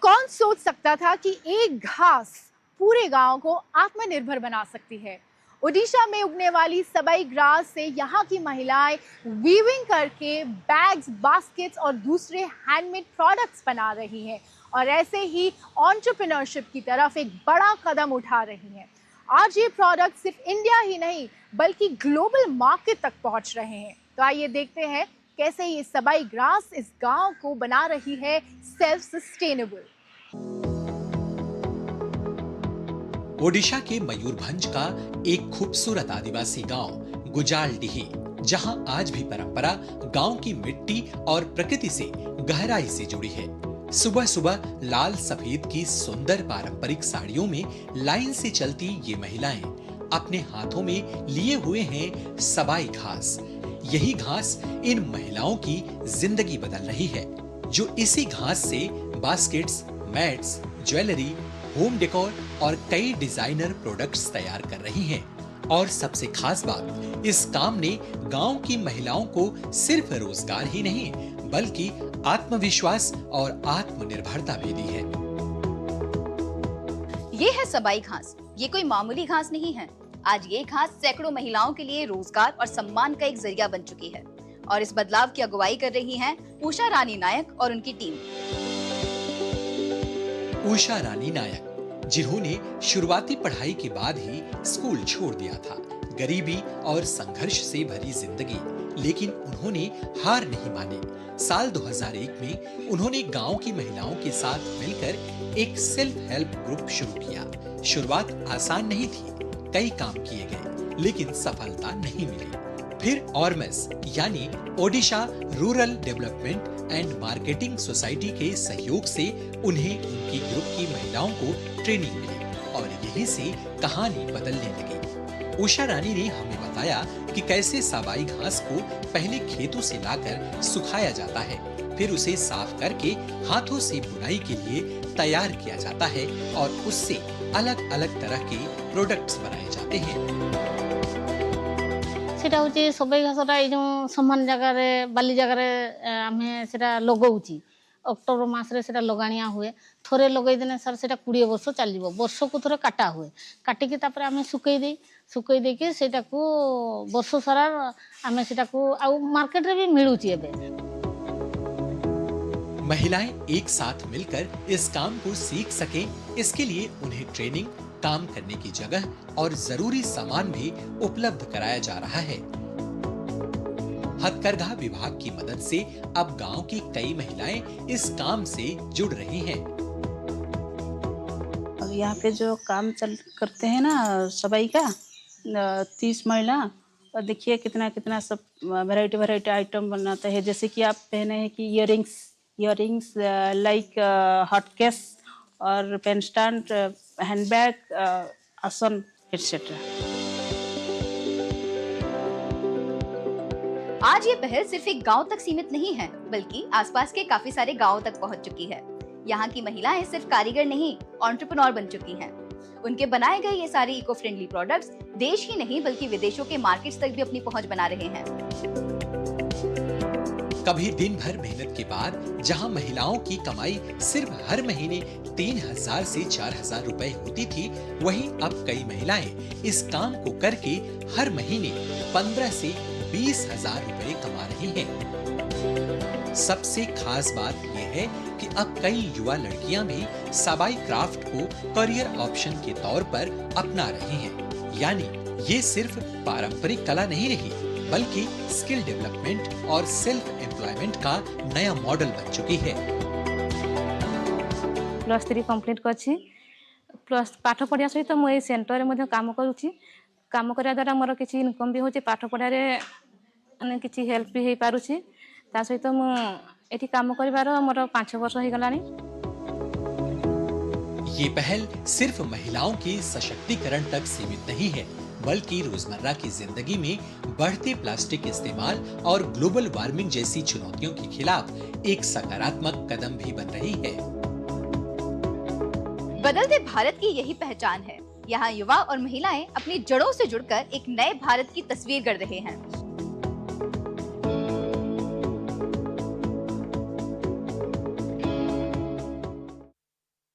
कौन सोच सकता था कि एक घास पूरे गांव को आत्मनिर्भर बना सकती है। ओडिशा में उगने वाली सबाई ग्रास से यहाँ की महिलाएं वीविंग करके बैग्स, बास्केट्स और दूसरे हैंडमेड प्रोडक्ट्स बना रही हैं और ऐसे ही एंटरप्रेन्योरशिप की तरफ एक बड़ा कदम उठा रही हैं। आज ये प्रोडक्ट सिर्फ इंडिया ही नहीं बल्कि ग्लोबल मार्केट तक पहुंच रहे हैं। तो आइए देखते हैं कैसे ये सबाई ग्रास इस गांव को बना रही है सेल्फ सस्टेनेबल। ओडिशा के मयूरभंज का एक खूबसूरत आदिवासी गांव गुजालडीही, जहां आज भी परंपरा गांव की मिट्टी और प्रकृति से गहराई से जुड़ी है। सुबह सुबह लाल सफेद की सुंदर पारंपरिक साड़ियों में लाइन से चलती ये महिलाएं अपने हाथों में लिए हुए हैं सबाई घास। यही घास इन महिलाओं की जिंदगी बदल रही है, जो इसी घास से baskets, mats, jewellery, home decor और कई डिजाइनर प्रोडक्ट्स तैयार कर रही हैं। और सबसे खास बात, इस काम ने गांव की महिलाओं को सिर्फ रोजगार ही नहीं बल्कि आत्मविश्वास और आत्मनिर्भरता भी दी है। ये है सबाई घास। ये कोई मामूली घास नहीं है। आज ये घास सैकड़ों महिलाओं के लिए रोजगार और सम्मान का एक जरिया बन चुकी है और इस बदलाव की अगुवाई कर रही हैं उषा रानी नायक और उनकी टीम। उषा रानी नायक, जिन्होंने शुरुआती पढ़ाई के बाद ही स्कूल छोड़ दिया था, गरीबी और संघर्ष से भरी जिंदगी, लेकिन उन्होंने हार नहीं मानी। साल 2001 में उन्होंने गांव की महिलाओं के साथ मिलकर एक सेल्फ हेल्प ग्रुप शुरू किया। शुरुआत आसान नहीं थी, कई काम किए गए लेकिन सफलता नहीं मिली। फिर ऑर्मेस यानी Odisha rural development and marketing society के सहयोग से उन्हें उनकी ग्रुप की महिलाओं को ट्रेनिंग मिली और यहीं से कहानी बदलने लगी। उषा रानी ने हमें बताया कि कैसे सबाई घास को पहले खेतों से लाकर सुखाया जाता है, फिर उसे साफ करके हाथों से बुनाई के लिए तैयार किया जाता है और उससे अलग अलग तरह के प्रोडक्ट्स बनाए जाते हैं। सेटा होची सबाई घासटा ए जो समान जगह रे बाली जगह रे हमें सेटा लगौची। अक्टोबर मास रे सेटा लगानिया हुए, थोरे लगई देने सर सेटा 20 वर्ष चलिबो। वर्ष को थोरे काटा हुए, काटिकी तापर हमें सुकई दे के सेटा को वर्ष सारा हमें सेटा को आ मार्केट रे भी मिलुची एबे। महिलाएं एक साथ मिलकर इस काम को सीख सकें, इसके लिए उन्हें ट्रेनिंग, काम करने की जगह और जरूरी सामान भी उपलब्ध कराया जा रहा है। हथकरघा विभाग की मदद से अब गांव की कई महिलाएं इस काम से जुड़ रही हैं। यहाँ पे जो काम करते हैं ना सबाई का 30 महिला, और देखिए कितना कितना सब वैरायटी आइटम बनाते हैं। जैसे कि आप पहने हैं कि इयरिंग्स लाइक हॉट केस और पेन स्टैंड, हैंडबैग, आसन एटसेट्रा। आज ये पहल सिर्फ एक गांव तक सीमित नहीं है बल्कि आसपास के काफी सारे गांवों तक पहुंच चुकी है। यहाँ की महिलाएं सिर्फ कारीगर नहीं, एंटरप्रेन्योर बन चुकी हैं। उनके बनाए गए ये सारे इको फ्रेंडली प्रोडक्ट्स देश ही नहीं बल्कि विदेशों के मार्केट्स तक भी अपनी पहुंच बना रहे हैं। कभी दिन भर मेहनत के बाद जहां महिलाओं की कमाई सिर्फ हर महीने 3000 से 4000 रुपए होती थी, वहीं अब कई महिलाएं इस काम को करके हर महीने 15 से 20,000 रुपए कमा रही हैं। सबसे खास बात यह है कि अब कई युवा लड़कियां भी सबाई क्राफ्ट को करियर ऑप्शन के तौर पर अपना रही हैं। यानी ये सिर्फ पारंपरिक कला नहीं रही बल्कि स्किल डेवलपमेंट और सेल्फ एम्प्लॉयमेंट का नया मॉडल बन चुकी है। +3 कंप्लीट करछि, प्लस पाठ पढ़िया सहित मु ए सेंटर रे काम करूछि। काम करिया द्वारा मोर किछि इनकम भी होछि, पाठ पढ़ा रे अने किछि हेल्प भी हे पारुछि। ता सहित मु एठी काम करिवार मोर 5 वर्ष हो गलानी। ये पहल सिर्फ महिलाओं के सशक्तिकरण तक सीमित नहीं है बल्कि रोजमर्रा की जिंदगी में बढ़ते प्लास्टिक इस्तेमाल और ग्लोबल वार्मिंग जैसी चुनौतियों के खिलाफ एक सकारात्मक कदम भी बन रही है। बदलते भारत की यही पहचान है। यहाँ युवा और महिलाएं अपनी जड़ों से जुड़कर एक नए भारत की तस्वीर गढ़ रहे हैं।